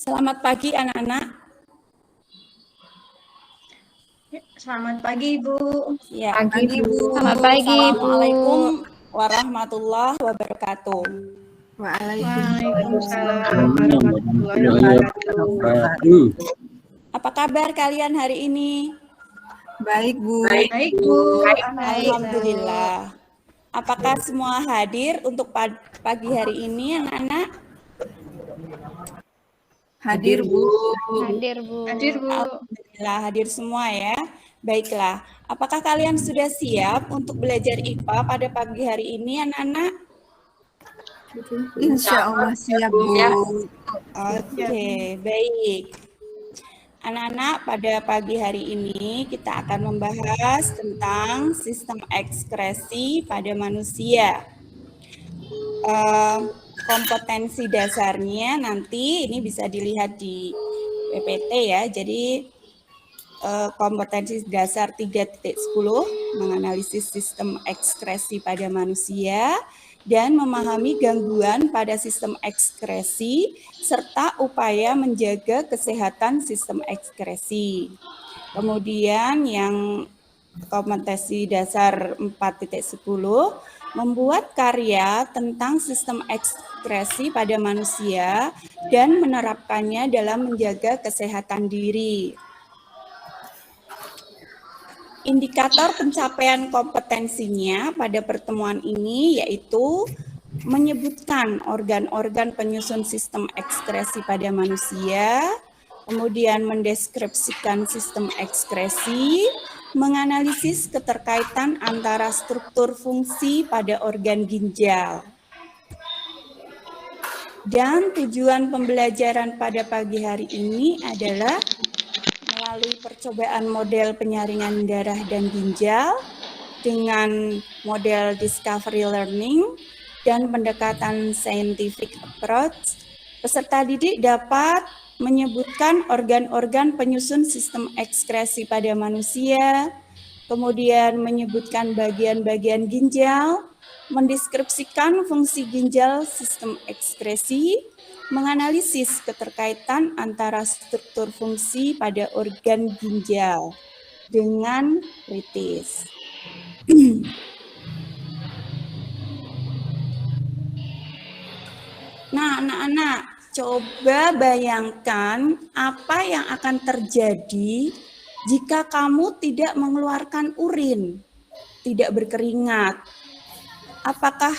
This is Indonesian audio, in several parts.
Selamat pagi anak-anak. Selamat pagi Ibu. Ya, Pagi Bu. Selamat pagi Bu. Assalamualaikum warahmatullahi wabarakatuh. Waalaikumsalam warahmatullahi wabarakatuh. Apa kabar kalian hari ini? Baik Bu. Baik Bu. Alhamdulillah. Apakah semua hadir untuk pagi hari ini anak-anak? Hadir Bu. Hadir Bu. Alhamdulillah hadir semua ya. Baiklah, apakah kalian sudah siap untuk belajar IPA pada pagi hari ini anak-anak? Insya Allah siap Bu. Oke, baik. Anak-anak, pada pagi hari ini kita akan membahas tentang sistem ekskresi pada manusia. Kompetensi dasarnya nanti ini bisa dilihat di PPT ya. Jadi kompetensi dasar 3.10 menganalisis sistem ekskresi pada manusia dan memahami gangguan pada sistem ekskresi serta upaya menjaga kesehatan sistem ekskresi. Kemudian yang kompetensi dasar 4.10 membuat karya tentang sistem ekskresi pada manusia dan menerapkannya dalam menjaga kesehatan diri. Indikator pencapaian kompetensinya pada pertemuan ini yaitu menyebutkan organ-organ penyusun sistem ekskresi pada manusia, kemudian mendeskripsikan sistem ekskresi, menganalisis keterkaitan antara struktur fungsi pada organ ginjal. Dan tujuan pembelajaran pada pagi hari ini adalah melalui percobaan model penyaringan darah dan ginjal dengan model discovery learning dan pendekatan scientific approach, peserta didik dapat menyebutkan organ-organ penyusun sistem ekskresi pada manusia, kemudian menyebutkan bagian-bagian ginjal, mendeskripsikan fungsi ginjal sistem ekskresi, menganalisis keterkaitan antara struktur fungsi pada organ ginjal dengan kritis. Nah, anak-anak, coba bayangkan apa yang akan terjadi jika kamu tidak mengeluarkan urin, tidak berkeringat. Apakah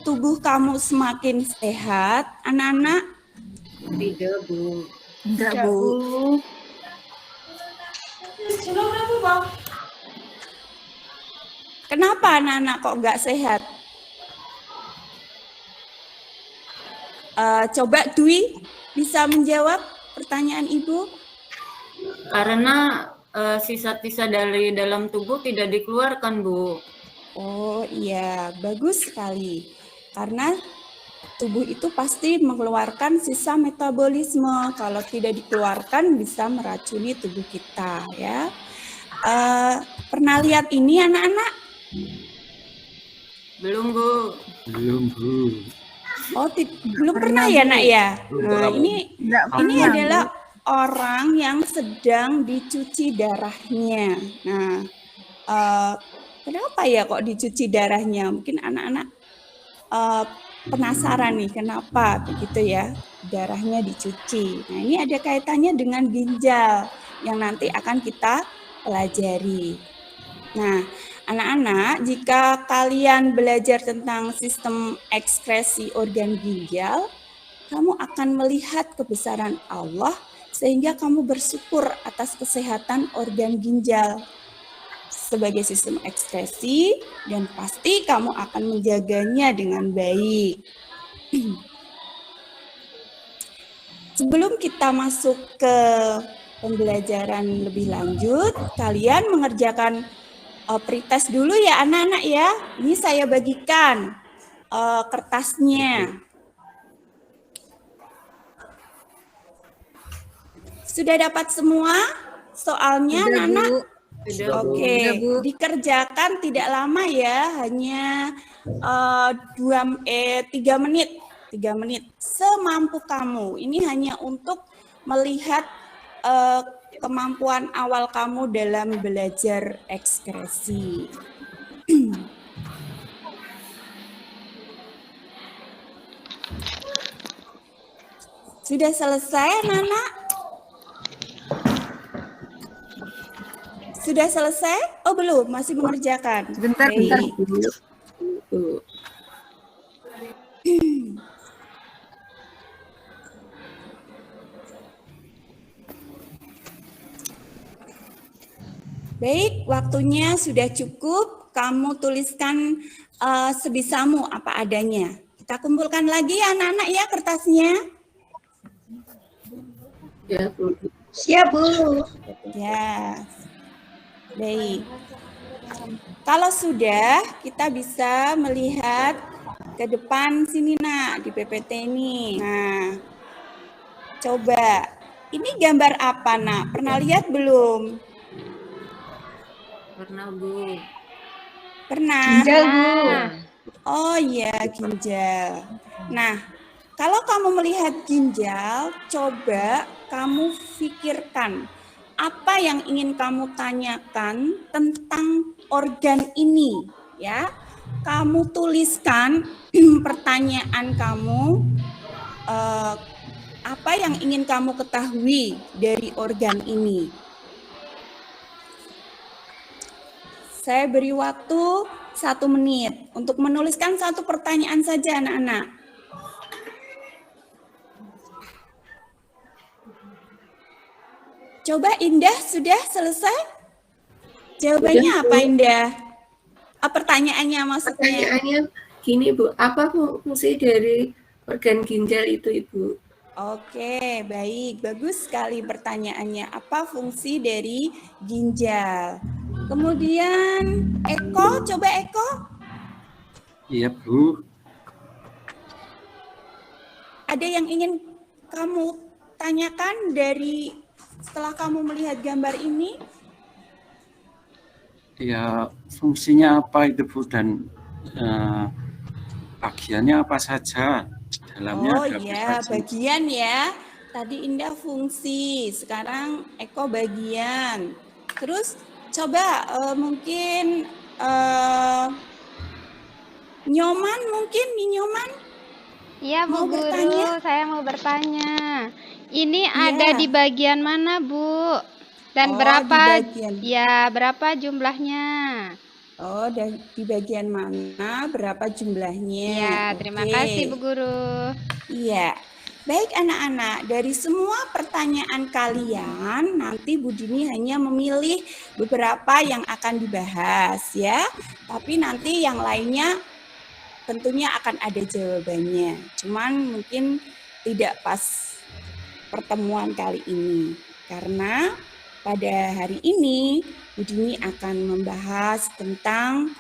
tubuh kamu semakin sehat, anak-anak? Tidak Bu. Enggak Bu. Kenapa anak-anak kok nggak sehat? Coba Dwi bisa menjawab pertanyaan Ibu? Karena sisa-sisa dari dalam tubuh tidak dikeluarkan, Bu. Oh iya, bagus sekali. Karena tubuh itu pasti mengeluarkan sisa metabolisme. Kalau tidak dikeluarkan bisa meracuni tubuh kita ya. Pernah lihat ini anak-anak? Belum, Bu. Belum, Bu. Oh, belum pernah ya, Nak ya? Nah, ini adalah orang yang sedang dicuci darahnya. Nah, kenapa ya kok dicuci darahnya? Mungkin anak-anak penasaran nih, kenapa begitu ya darahnya dicuci. Nah, ini ada kaitannya dengan ginjal yang nanti akan kita pelajari. Nah, anak-anak, jika kalian belajar tentang sistem ekskresi organ ginjal, kamu akan melihat kebesaran Allah sehingga kamu bersyukur atas kesehatan organ ginjal sebagai sistem ekskresi dan pasti kamu akan menjaganya dengan baik. Sebelum kita masuk ke pembelajaran lebih lanjut, kalian mengerjakan pretest dulu ya anak-anak ya. Ini saya bagikan kertasnya. Sudah dapat semua soalnya anak-anak? Oke, dikerjakan tidak lama ya, hanya 3 menit semampu kamu. Ini hanya untuk melihat kemampuan awal kamu dalam belajar ekspresi. Sudah selesai, Nana? Sudah selesai? Oh, belum, masih mengerjakan. Sebentar, Baik. Bu. Baik, waktunya sudah cukup. Kamu tuliskan sebisamu apa adanya. Kita kumpulkan lagi ya anak-anak ya kertasnya. Ya, Bu. Siap, Bu. Ya, baik. Kalau sudah, kita bisa melihat ke depan sini nak, di PPT ini. Nah, coba. Ini gambar apa nak? Pernah lihat belum? Pernah, Bu. Pernah? Ginjal, Bu. Oh iya, ginjal. Nah, kalau kamu melihat ginjal, coba kamu pikirkan apa yang ingin kamu tanyakan tentang organ ini, ya. Kamu tuliskan pertanyaan kamu, apa yang ingin kamu ketahui dari organ ini. Saya beri waktu 1 menit untuk menuliskan 1 pertanyaan saja anak-anak. Coba Indah, sudah selesai? Jawabannya Sudah, apa Bu. Indah? Pertanyaannya maksudnya? Pertanyaannya gini, Bu. Apa fungsi dari organ ginjal itu, Ibu? Oke, baik. Bagus sekali pertanyaannya. Apa fungsi dari ginjal? Kemudian Eko, coba Eko. Iya, Bu. Ada yang ingin kamu tanyakan dari setelah kamu melihat gambar ini? Ya, fungsinya apa itu, Bu? Dan bagiannya apa saja? Dalamnya Oh ada apa iya, saja? bagian ya. Tadi Indah fungsi, sekarang Eko bagian. Terus coba mungkin Nyoman mungkin, Nyoman? Iya, Bu Mau Guru, bertanya? saya mau bertanya. Ini Iya. ada di bagian mana, Bu? Dan Oh, berapa? di bagian. Ya, berapa jumlahnya? Oh, dan di bagian mana, berapa jumlahnya? Ya, terima Oke. kasih Bu Guru. Iya. Baik anak-anak, dari semua pertanyaan kalian, nanti Bu Dini hanya memilih beberapa yang akan dibahas ya. Tapi nanti yang lainnya tentunya akan ada jawabannya. Cuman mungkin tidak pas pertemuan kali ini. Karena pada hari ini Bu Dini akan membahas tentang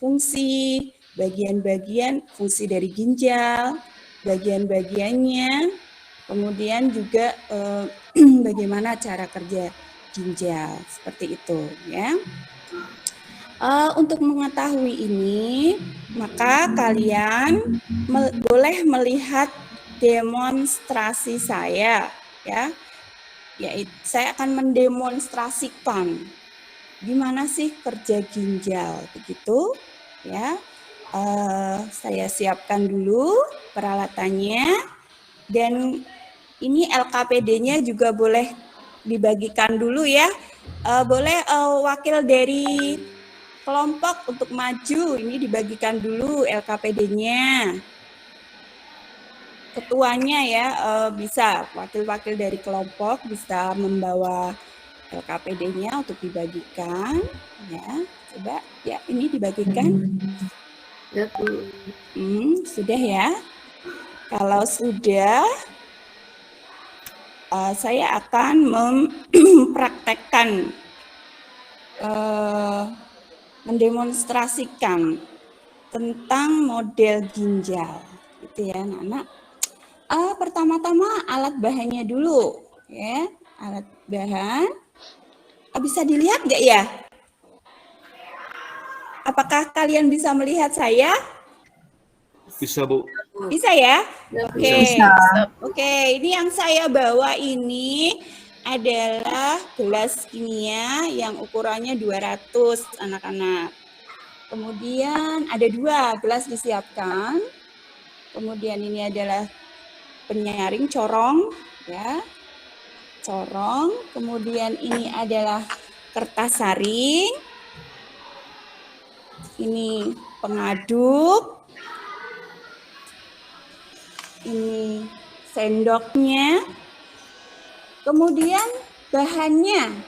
fungsi, bagian-bagian fungsi dari ginjal, bagian-bagiannya, kemudian juga bagaimana cara kerja ginjal, seperti itu ya. Untuk mengetahui ini, maka kalian boleh melihat demonstrasi saya ya. Yaitu saya akan mendemonstrasikan gimana sih kerja ginjal begitu ya. Saya siapkan dulu peralatannya dan ini LKPD-nya juga boleh dibagikan dulu ya. Boleh wakil dari kelompok untuk maju, ini dibagikan dulu LKPD-nya. Ketuanya ya bisa, wakil-wakil dari kelompok bisa membawa LKPD-nya untuk dibagikan ya. Coba ya, ini dibagikan. Ya, Bu. Sudah ya. Kalau sudah, saya akan mempraktekkan, mendemonstrasikan tentang model ginjal, gitu ya, anak-anak. Pertama-tama alat bahannya dulu, ya, alat bahan. Bisa dilihat nggak ya? Apakah kalian bisa melihat saya? Bisa, Bu. Bisa ya? Ya, Bu. Oke. Bisa. Oke, ini yang saya bawa ini adalah gelas kimia yang ukurannya 200 anak-anak. Kemudian ada 2 gelas disiapkan. Kemudian ini adalah penyaring corong ya. Corong, kemudian ini adalah kertas saring. Ini pengaduk. Ini sendoknya. Kemudian bahannya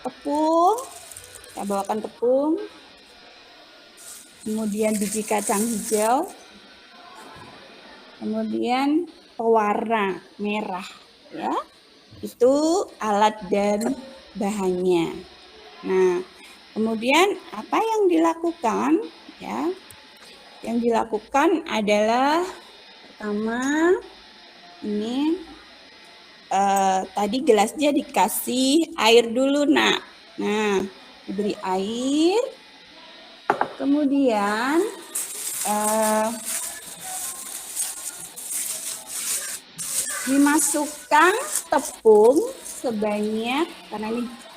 tepung. Saya bawakan tepung. Kemudian biji kacang hijau. Kemudian pewarna merah ya. Itu alat dan bahannya. Nah, kemudian apa yang dilakukan ya? Yang dilakukan adalah pertama ini tadi gelasnya dikasih air dulu nak. Nah, diberi air. Kemudian dimasukkan tepung sebanyak, karena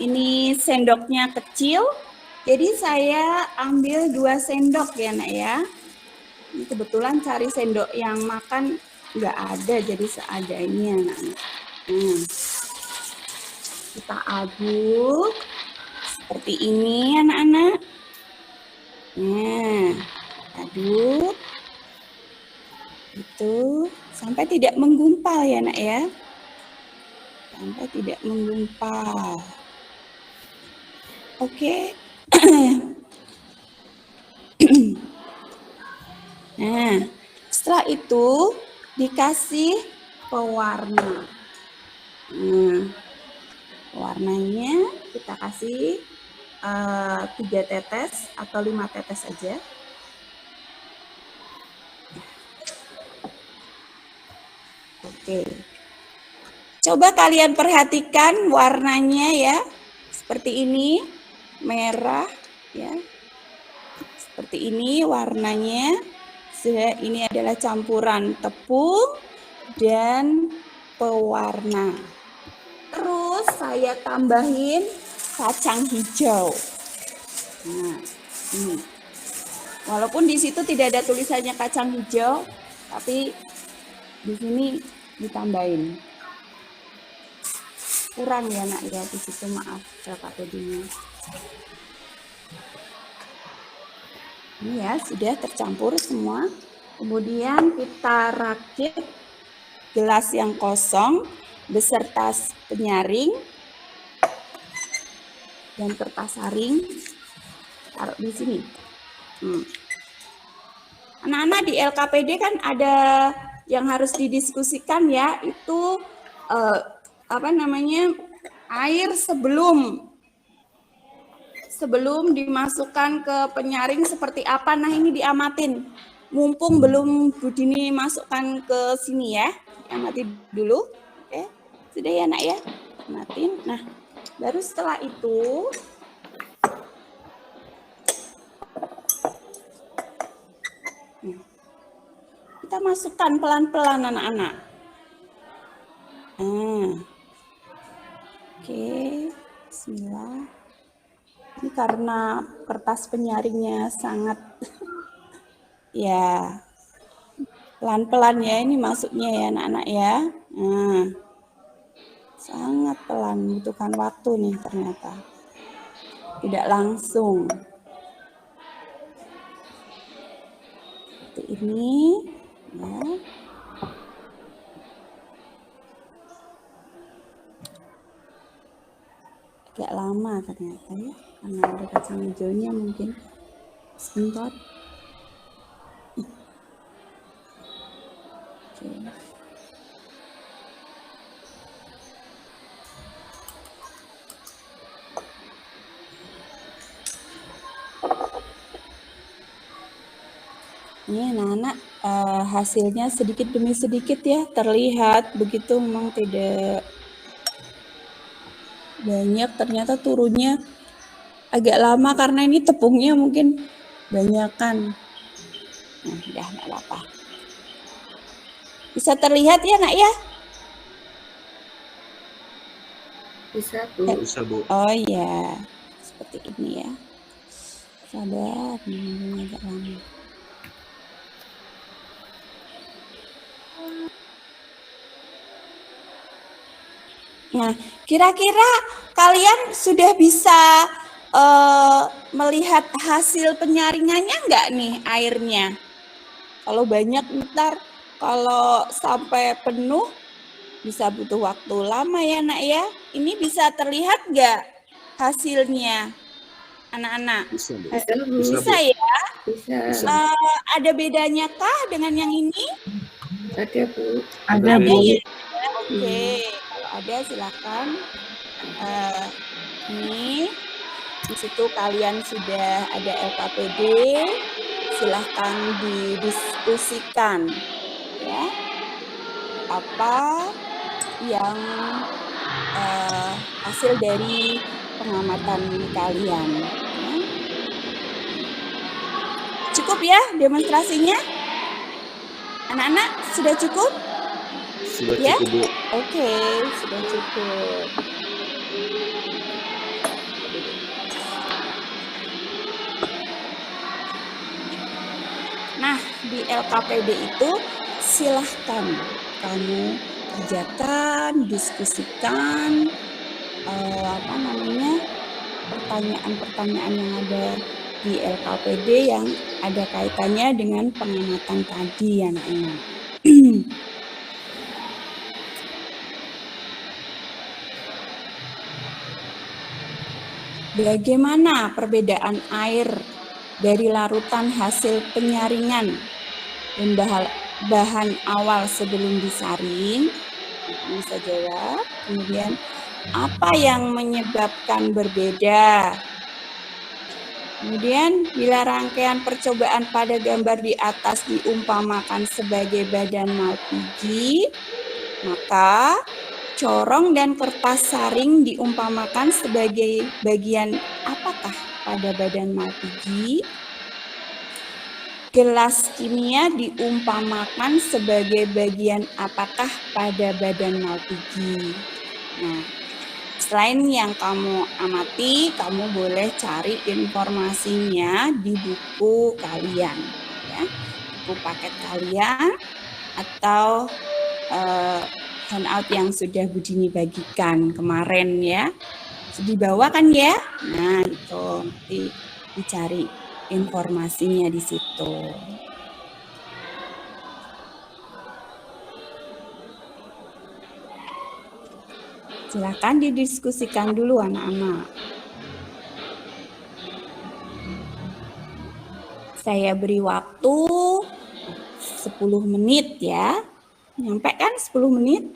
ini sendoknya kecil, jadi saya ambil 2 sendok ya nak ya. Ini kebetulan cari sendok yang makan nggak ada, jadi seadanya nak. Kita aduk seperti ini anak-anak. Nah, aduk itu sampai tidak menggumpal ya nak ya. Sampai tidak menggumpal. Oke. Nah, setelah itu dikasih pewarna. Warnanya kita kasih 3 tetes atau 5 tetes saja. Oke. Coba kalian perhatikan warnanya ya. Seperti ini, merah ya. Seperti ini warnanya. Ini adalah campuran tepung dan pewarna. Terus saya tambahin kacang hijau. Nah, ini. Walaupun di situ tidak ada tulisannya kacang hijau, tapi di sini ditambahin. Kurang ya nak ya di situ, maaf Kakak Pedinya. Ini ya sudah tercampur semua. Kemudian kita rakit gelas yang kosong beserta penyaring dan kertas saring, taruh di sini. Anak-anak di LKPD kan ada yang harus didiskusikan ya, itu air sebelum dimasukkan ke penyaring seperti apa. Nah, ini diamatin. Mumpung belum Bu Dini masukkan ke sini ya, diamatin dulu. Oke, sudah ya nak ya, amatin. Nah, baru setelah itu kita masukkan pelan-pelan anak-anak. Oke, bismillah. Ini karena kertas penyaringnya sangat ya pelan-pelan ya ini masuknya ya anak-anak ya. Nah, sangat pelan, membutuhkan waktu nih ternyata. Tidak langsung. Seperti ini ya. Agak lama ternyata ya, karena ada kacang hijaunya mungkin. Sebentar. Oke. Ini anak-anak hasilnya sedikit demi sedikit ya terlihat begitu, memang tidak banyak, ternyata turunnya agak lama karena ini tepungnya mungkin banyakan. Nah, udah nggak apa-apa. Bisa terlihat ya nak ya? Bisa, Bu. Bisa, Bu. Oh iya, seperti ini ya. Sabar, menunggunya agak lama. Nah, kira-kira kalian sudah bisa melihat hasil penyaringannya nggak nih airnya? Kalau banyak ntar, kalau sampai penuh bisa butuh waktu lama ya nak ya. Ini bisa terlihat nggak hasilnya anak-anak? Bisa, Bu. Bisa, Bu. Bisa ya? Bisa. Ada bedanya kah dengan yang ini? Ada, Bu. Ada Ada, Bu. ya? Oke, kalau ada silakan. Ini di situ kalian sudah ada LKPD, silahkan didiskusikan ya apa yang hasil dari pengamatan kalian ya. Cukup ya demonstrasinya anak-anak, sudah cukup Sudah ya? cukup, Bu. Oke, sudah cukup. Nah, di LKPD itu silahkan kamu kerjakan, diskusikan pertanyaan-pertanyaan yang ada di LKPD yang ada kaitannya dengan pengamatan tadi anak-anak. Bagaimana perbedaan air dari larutan hasil penyaringan dan bahan awal sebelum disaring? Bisa jawab. Kemudian apa yang menyebabkan berbeda? Kemudian bila rangkaian percobaan pada gambar di atas diumpamakan sebagai badan malpigi, maka corong dan kertas saring diumpamakan sebagai bagian apakah pada badan malpigi? Gelas kimia diumpamakan sebagai bagian apakah pada badan malpigi? Nah, selain yang kamu amati, kamu boleh cari informasinya di buku kalian, ya, buku paket kalian atau handout yang sudah Bu Dini bagikan kemarin ya. Di bawah kan ya? Nah, itu nanti dicari informasinya di situ. Silakan didiskusikan dulu anak-anak. Saya beri waktu 10 menit ya. Nyampe kan 10 menit?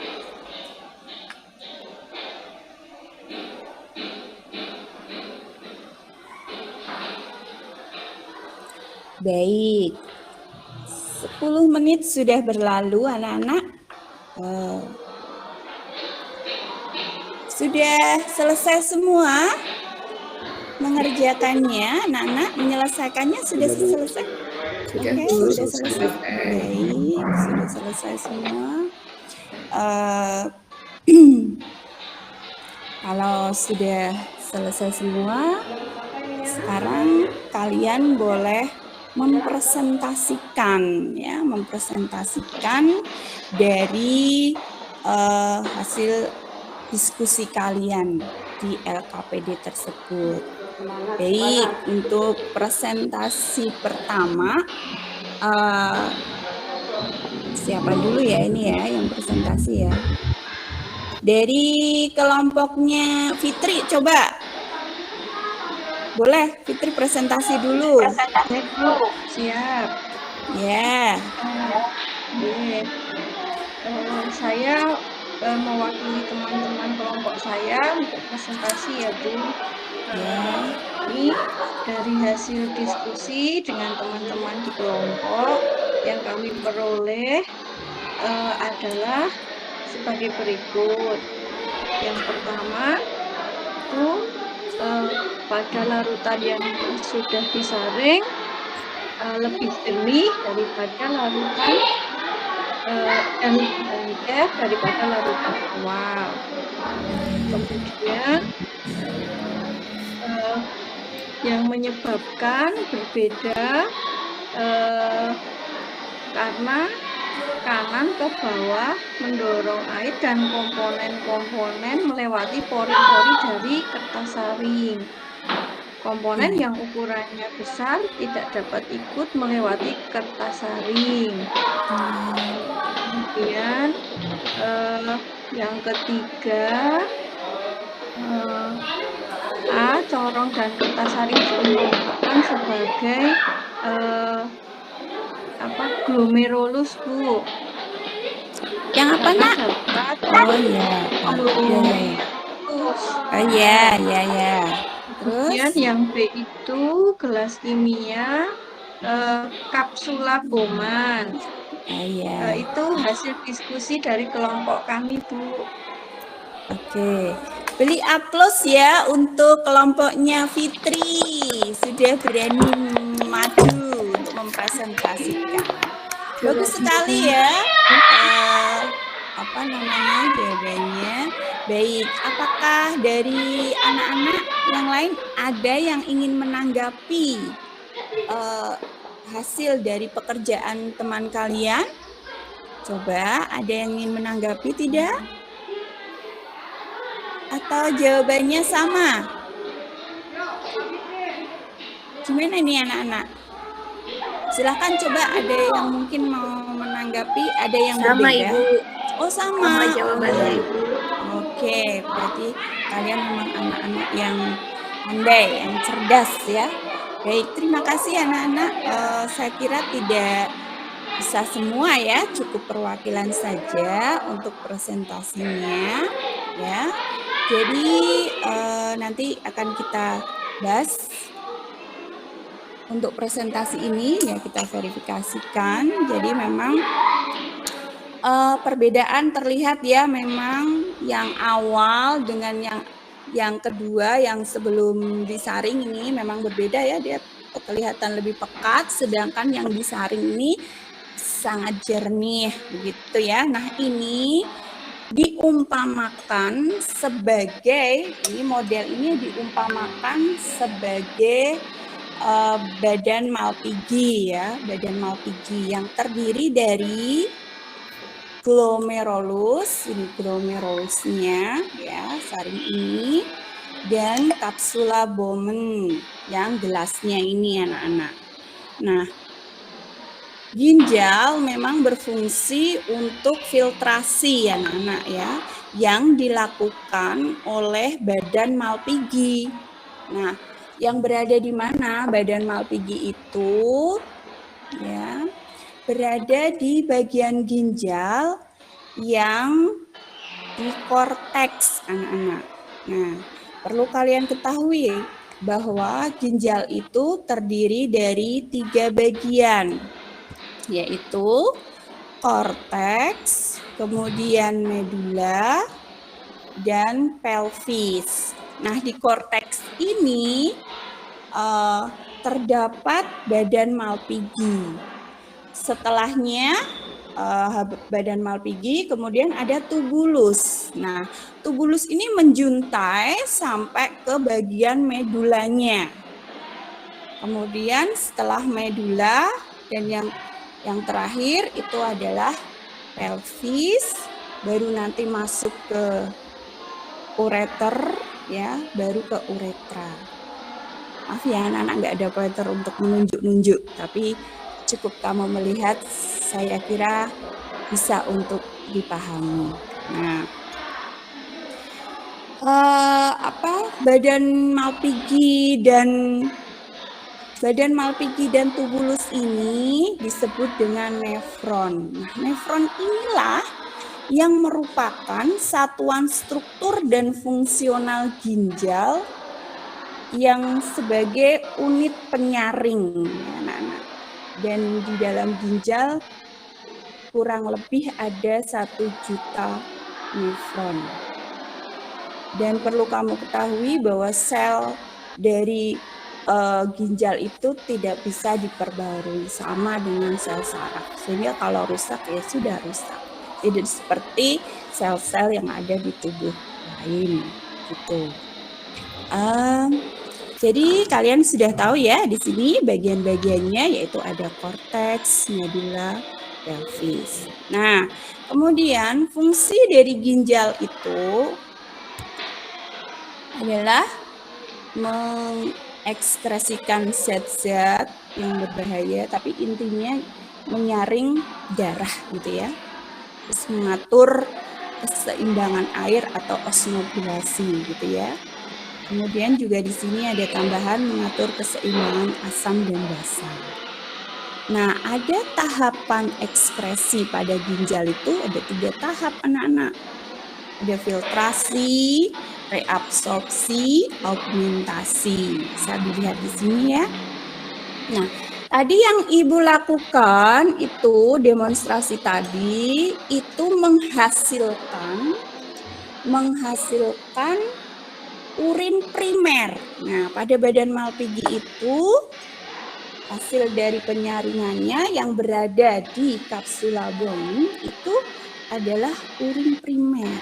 Baik. 10 menit sudah berlalu anak-anak. Sudah selesai semua mengerjakannya, anak-anak menyelesaikannya sudah selesai? Oke, sudah selesai. Baik, sudah selesai semua. Kalau sudah selesai semua, sekarang kalian boleh mempresentasikan dari hasil diskusi kalian di LKPD tersebut. Baik, untuk presentasi pertama, siapa dulu ya ini ya yang presentasi ya? Dari kelompoknya Fitri, coba. Boleh, Fitri presentasi dulu. Siap. Ya. Saya mewakili teman-teman kelompok saya untuk presentasi ya Bu. Ini dari hasil diskusi dengan teman-teman di kelompok yang kami peroleh adalah sebagai berikut. Yang pertama itu pada larutan yang sudah disaring lebih jernih daripada larutan dan lebih relief daripada larutan awal. Kemudian yang menyebabkan berbeda karena kanan ke bawah mendorong air dan komponen-komponen melewati pori-pori dari kertas saring. Komponen yang ukurannya besar tidak dapat ikut melewati kertas saring. Kemudian yang ketiga, corong dan kertas saring dikelompokkan sebagai glomerulus, Bu. Yang apa, Nak? Oh iya. Glomerulus. Oh iya. Terus Kemudian yang B itu gelas kimia kapsula Bowman. iya. Itu hasil diskusi dari kelompok kami, Bu. Oke. Beri aplaus ya untuk kelompoknya Fitri. Sudah berani maju untuk mempresentasikan. Bagus sekali ya. Jawabannya. Baik, apakah dari anak-anak yang lain ada yang ingin menanggapi hasil dari pekerjaan teman kalian? Coba, ada yang ingin menanggapi tidak? Atau jawabannya sama? Gimana nih anak-anak? Silahkan coba, ada yang mungkin mau menanggapi, ada yang Sama, berbeda. Ibu. Oh sama. Sama jawabannya, Ibu. Oke, berarti kalian memang anak-anak yang pandai, yang cerdas ya. Baik, terima kasih anak-anak. Saya kira tidak bisa semua ya, cukup perwakilan saja untuk presentasinya ya. Jadi nanti akan kita bahas untuk presentasi ini ya, kita verifikasikan. Jadi memang perbedaan terlihat ya, memang yang awal dengan yang kedua, yang sebelum disaring ini memang berbeda ya, dia kelihatan lebih pekat, sedangkan yang disaring ini sangat jernih begitu ya. Nah, ini diumpamakan sebagai, ini model ini diumpamakan sebagai badan Malpighi ya, badan Malpighi yang terdiri dari glomerulus, ini glomerulusnya ya, saring ini, dan kapsula Bowman yang gelasnya ini anak-anak. Nah, ginjal memang berfungsi untuk filtrasi anak-anak ya, yang dilakukan oleh badan Malpighi. Nah, yang berada di mana badan Malpighi itu? Ya, berada di bagian ginjal yang di korteks anak-anak. Nah, perlu kalian ketahui bahwa ginjal itu terdiri dari 3 bagian, yaitu korteks, kemudian medula, dan pelvis. Nah, di korteks ini terdapat badan Malpighi. Setelahnya badan Malpighi, kemudian ada tubulus. Nah, tubulus ini menjuntai sampai ke bagian medulanya. Kemudian setelah medula dan yang terakhir itu adalah pelvis, baru nanti masuk ke ureter ya, baru ke uretra. Maaf ya anak-anak, nggak ada pointer untuk menunjuk-nunjuk, tapi cukup kamu melihat, saya kira bisa untuk dipahami. Nah, badan Malpighi dan tubulus ini disebut dengan nefron. Nah, nefron inilah yang merupakan satuan struktur dan fungsional ginjal yang sebagai unit penyaring ya, anak-anak. Dan di dalam ginjal kurang lebih ada 1 juta nefron. Dan perlu kamu ketahui bahwa sel dari ginjal itu tidak bisa diperbarui sama dengan sel saraf. Sehingga kalau rusak ya sudah rusak. Tidak seperti sel-sel yang ada di tubuh lain gitu. Jadi kalian sudah tahu ya di sini bagian-bagiannya yaitu ada korteks, medula, pelvis. Nah, kemudian fungsi dari ginjal itu adalah mengekskresikan zat-zat yang berbahaya, tapi intinya menyaring darah gitu ya. Terus mengatur keseimbangan air atau osmogulasi gitu ya. Kemudian juga di sini ada tambahan mengatur keseimbangan asam dan basa. Nah, ada tahapan ekskresi pada ginjal itu ada 3 tahap anak-anak. Ada filtrasi, reabsorpsi, augmentasi. Bisa dilihat di sini ya. Nah, tadi yang Ibu lakukan itu demonstrasi tadi itu menghasilkan urin primer. Nah, pada badan Malpighi itu hasil dari penyaringannya yang berada di kapsula Bowman itu adalah urin primer.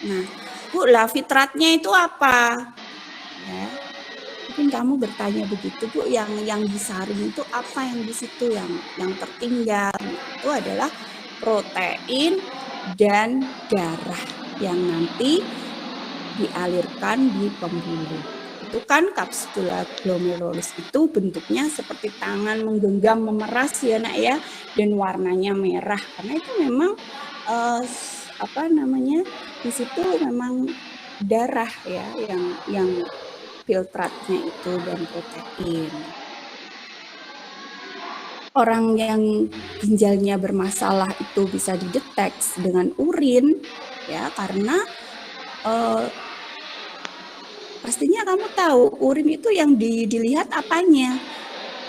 Nah, Bu, lah fitratnya itu apa? Ya, mungkin kamu bertanya begitu, Bu, yang disaring itu apa yang di situ yang tertinggal? Itu adalah protein dan darah yang nanti dialirkan di pembuluh. Itu kan kapsula glomerulus itu bentuknya seperti tangan menggenggam memeras ya nak ya, dan warnanya merah karena itu memang di situ memang darah ya yang filtratnya itu dan protein. Orang yang ginjalnya bermasalah itu bisa dideteksi dengan urin ya, karena pastinya kamu tahu urin itu yang dilihat apanya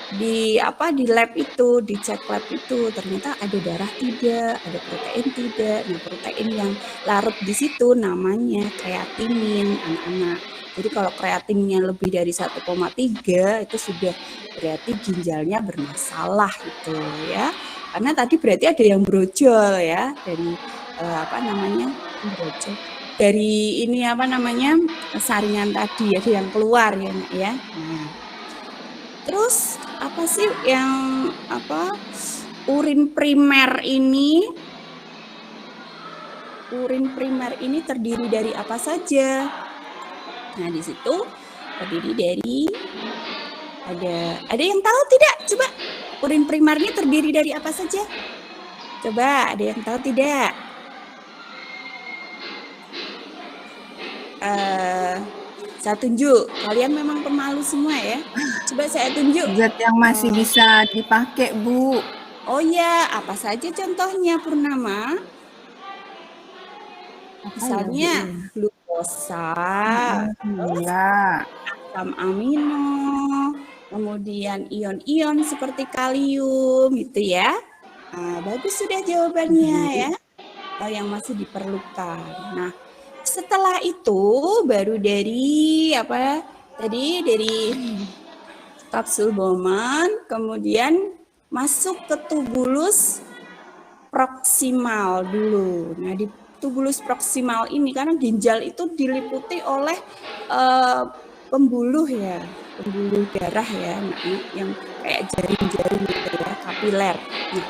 di lab itu, dicek lab itu ternyata ada darah tidak, ada protein tidak. Nah, protein yang larut di situ namanya kreatinin anak-anak. Jadi kalau kreatinnya lebih dari 1,3 itu sudah berarti ginjalnya bermasalah gitu ya. Karena tadi berarti ada yang brojol ya dari brojol. Dari ini saringan tadi ada yang keluar ya nak ya. Nah, terus apa sih yang urin primer ini? Urin primer ini terdiri dari apa saja? Nah, di situ terdiri dari ada yang tahu tidak? Coba urin primer ini terdiri dari apa saja? Coba ada yang tahu tidak? Saya tunjuk, kalian memang pemalu semua ya. Coba saya tunjuk. Zat yang masih bisa dipakai, Bu. Oh ya, apa saja contohnya Purnama? Misalnya glukosa, Iya. asam amino, kemudian ion-ion seperti kalium gitu ya. Nah, bagus sudah jawabannya ya. Yang masih diperlukan. Nah, setelah itu baru dari dari kapsul Bowman kemudian masuk ke tubulus proksimal dulu. Nah, di tubulus proksimal ini karena ginjal itu diliputi oleh pembuluh ya, pembuluh darah ya, yang kayak jaring-jaring gitu ya, kapiler. Nah,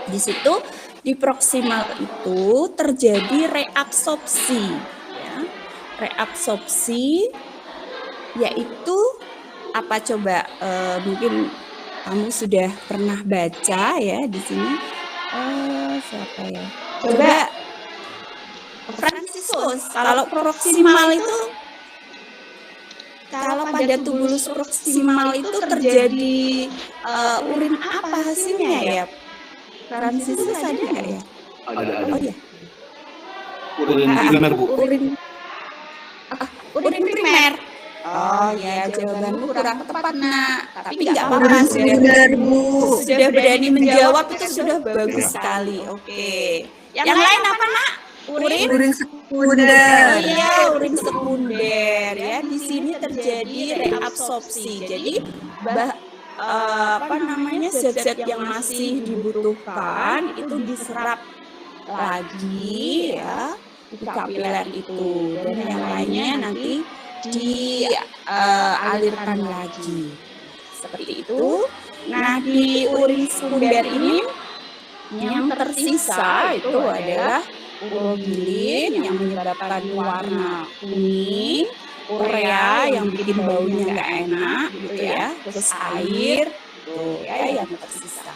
di situ di proksimal itu terjadi reabsorpsi ya. Reabsorpsi yaitu apa coba, mungkin kamu sudah pernah baca ya di sini. Siapa ya? Coba Francisus. Kalau proksimal itu kalau pada tubulus proksimal itu terjadi urin apa hasilnya ya? Francisus ada nggak ya? Ada. Oh ya. Urin primer, Bu. Urin primer. Oh ya, jawabanmu kurang tepat nak. Tapi nggak apa-apa, sudah berani menjawab itu sudah bagus sekali. Oke. Yang lain apa nak? Urin Urin sekunder. Iya, urin sekunder ya. Di sini terjadi reabsorpsi. Jadi zat-zat yang masih dibutuhkan itu diserap lagi ya di kapiler itu, dan yang lainnya nanti dialirkan lagi. Seperti itu. Nah, di urin sekunder ini yang tersisa itu adalah urogilin yang menyebabkan warna kuning, urea yang bikin baunya nggak enak gitu ya, terus air tuh ya yang tersisa.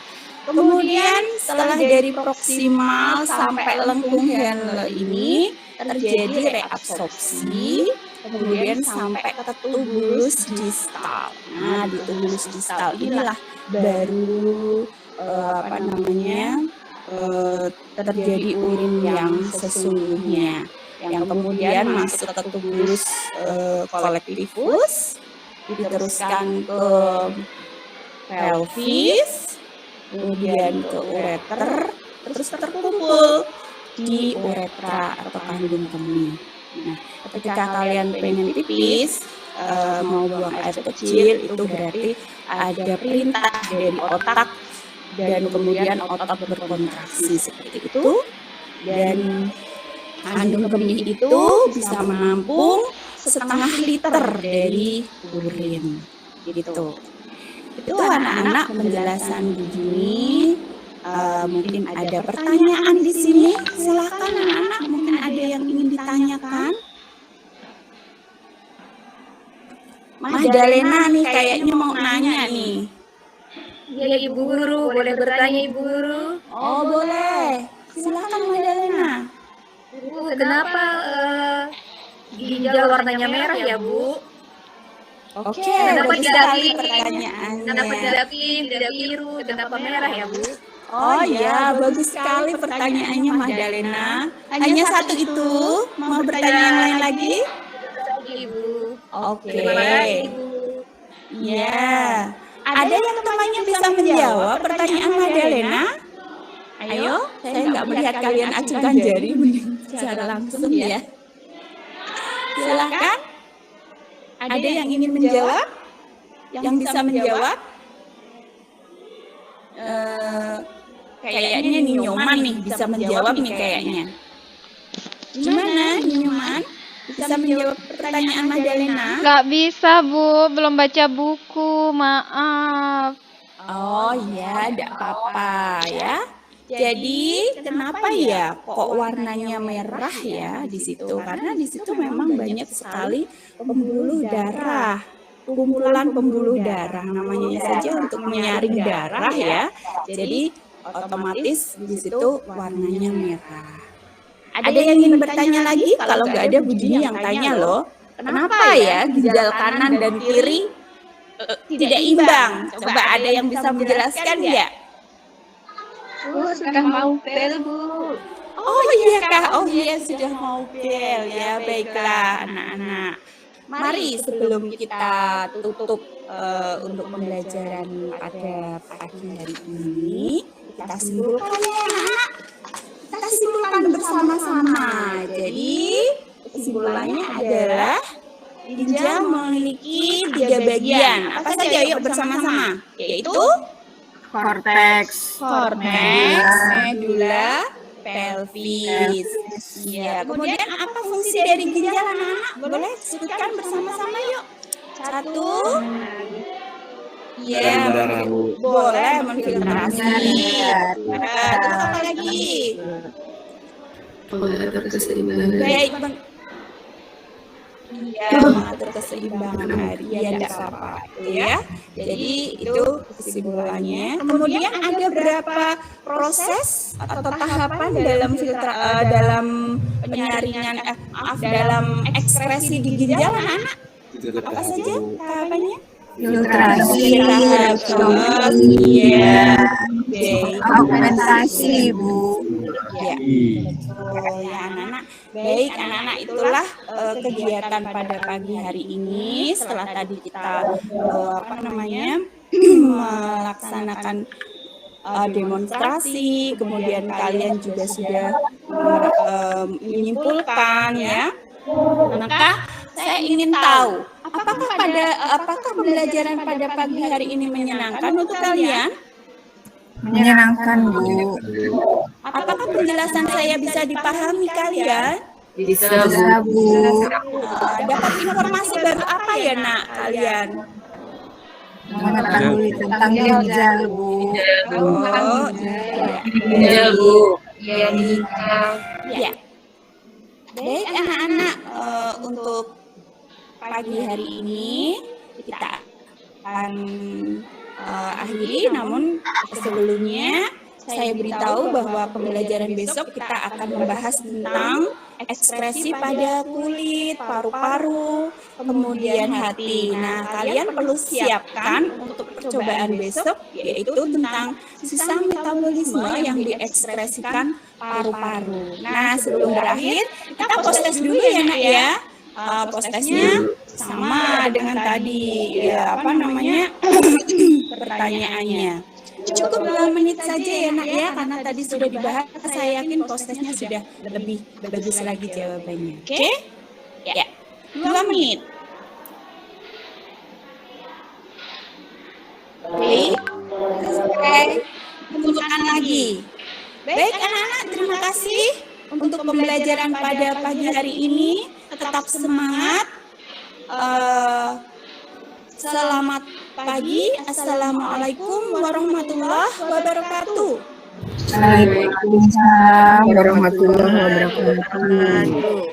Kemudian setelah dari proksimal sampai lengkung Henle ini terjadi reabsorpsi, kemudian sampai ke tubulus distal. Nah, di tubulus distal inilah baru terjadi urin yang sesungguhnya, yang kemudian masuk ke tubulus kolektivus, diteruskan ke pelvis, kemudian ke ureter, terus terkumpul di uretra atau kandung kemih. Nah, ketika kalian pengen pipis, mau buang air kecil, itu berarti ada perintah dari otak, dan kemudian otak berkontraksi seperti itu, dan kandung kemih itu bisa menampung 1/2 liter dari urin gitu. Itu anak-anak penjelasan begini. Mungkin ada pertanyaan di sini, silakan anak-anak, mungkin ada yang ingin ditanyakan. Magdalena nih kayaknya mau nanya nih. Ya Ibu Guru, boleh bertanya Ibu Guru? Oh boleh, silakan Magdalena. Bu, kenapa ginjal warnanya merah ya Bu? Oke, Kenapa bagus tidak sekali pink? pertanyaannya. Kenapa tidak pink, tidak biru, kenapa merah ya Bu? Oh ya, bagus sekali pertanyaannya Magdalena. Hanya satu itu? Mau bertanya yang lain lagi? Ibu. Oke. Terima kasih Bu. Ya. Ada yang temannya bisa menjawab pertanyaan Magdalena? Ayo, saya nggak melihat kalian acungkan jari secara langsung ya. Silakan. Ada yang ingin menjawab? Yang bisa menjawab? Kayaknya Nyoman nih bisa menjawab nih kayaknya. Gimana Nyoman? Bisa menjawab pertanyaan Magdalena? Nggak bisa, Bu. Belum baca buku. Maaf. Oh ya, tidak apa-apa ya. Jadi kenapa ya kok warnanya merah ya di situ? Karena di situ memang banyak sekali pembuluh darah, kumpulan pembuluh darah, namanya saja untuk menyaring darah ya. Jadi otomatis di situ warnanya merah. Ada yang ingin bertanya lagi? Kalau nggak ada Budini yang tanya loh. Kenapa ya ginjal kanan dan kiri tidak imbang? Coba ada yang bisa menjelaskan nggak? Bu, sudah mau bel Bu. Oh iya Kak, oh iya sudah mau bel ya. Baiklah anak-anak. Mari sebelum kita tutup untuk pembelajaran pada pagi hari ini, kita simpulkan ya anak-anak. Kita simpulkan bersama-sama. Jadi kesimpulannya adalah ginjal memiliki 3 bagian. Apa saja yuk bersama-sama? Yaitu Korteks. medula, pelvis. Ya, kemudian apa fungsi dari ginjal anak-anak? Boleh sebutkan bersama-sama yuk. 1. Ya, Darah, Bu. boleh menfiltrasi. Terus apa lagi? Mengatur keseimbangan. Baik, mengatur keseimbangan harian, tidak apa-apa ya. Jadi itu kesimpulannya. Kemudian ada berapa proses atau tahapan dalam penyaringan dalam ekspresi di ginjal anak-anak? Apa saja tahapannya? Filtrasi. Iya. Baik. Augmentasi, Bu. Ya, betul ya anak-anak. Baik anak-anak, itulah kegiatan pada pagi hari ini. Setelah tadi kita melaksanakan demonstrasi, kemudian kalian juga sudah menyimpulkan ya. Maka saya ingin tahu, apakah pembelajaran pada pagi hari ini menyenangkan untuk kalian? Menyenangkan, Bu. Apakah penjelasan saya bisa dipahami kalian? Bisa, Bu. Bisa, Bu. Dapat informasi baru apa ya, Nak, kalian? Mengetahui tentang ginjal, Bu. Oh, Iya, Bu. ya. Baik anak-anak, untuk pagi hari ini kita akan akhiri, namun sebelumnya saya beritahu bahwa pembelajaran besok kita akan membahas tentang ekspresi pada kulit, paru-paru, kemudian hati. Nah, kalian perlu siapkan untuk percobaan besok, yaitu tentang sisa metabolisme yang diekspresikan paru-paru. Nah, sebelum berakhir, kita post-test dulu ya, Nak ya. Post-testnya sama dengan tadi, ya pertanyaannya. Cukup 2 menit saja ya, Nak ya, karena tadi sudah dibahas. Saya yakin post-testnya sudah lebih bagus lagi jawabannya. Oke? Ya, 2 menit. Oke, sampai tentukan lagi. Baik anak-anak, terima kasih untuk pembelajaran pada pagi hari ini. Tetap semangat. Selamat pagi. Assalamualaikum warahmatullahi wabarakatuh. Waalaikumsalam warahmatullahi wabarakatuh.